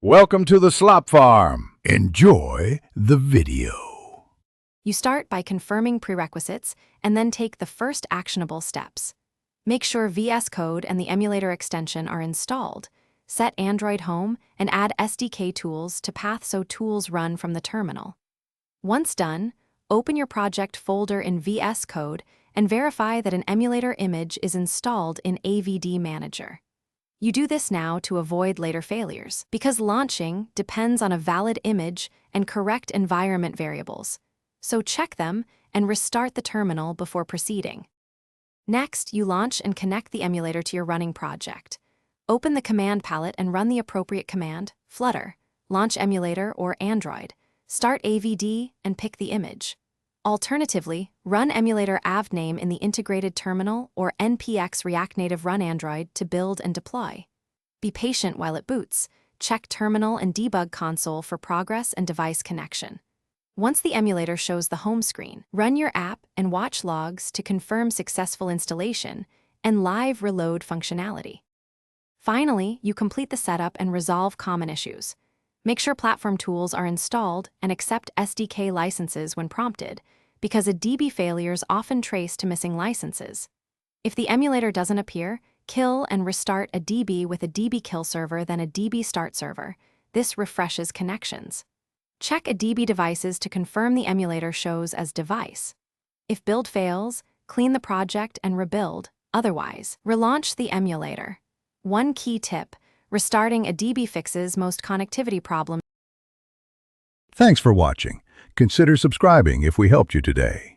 Welcome to the Slop Farm. Enjoy the video. You start by confirming prerequisites and then take the first actionable steps. Make sure VS Code and the emulator extension are installed. Set Android home and add SDK tools to path so tools run from the terminal. Once done, open your project folder in VS Code and verify that an emulator image is installed in AVD Manager. You do this now to avoid later failures, because launching depends on a valid image and correct environment variables. So check them and restart the terminal before proceeding. Next, you launch and connect the emulator to your running project. Open the command palette and run the appropriate command, Flutter, launch emulator or Android, start AVD and pick the image. Alternatively, run emulator avname in the integrated terminal or npx React Native Run Android to build and deploy. Be patient while it boots. Check terminal and debug console for progress and device connection. Once the emulator shows the home screen, run your app and watch logs to confirm successful installation and live reload functionality. Finally, you complete the setup and resolve common issues. Make sure platform tools are installed and accept SDK licenses when prompted, because a DB failures often trace to missing licenses. If the emulator doesn't appear, kill and restart a DB with a DB kill server then a DB start server. This refreshes connections. Check a DB devices to confirm the emulator shows as device. If build fails, clean the project and rebuild. Otherwise, relaunch the emulator. One key tip: restarting a DB fixes most connectivity problems. Thanks for watching. Consider subscribing if we helped you today.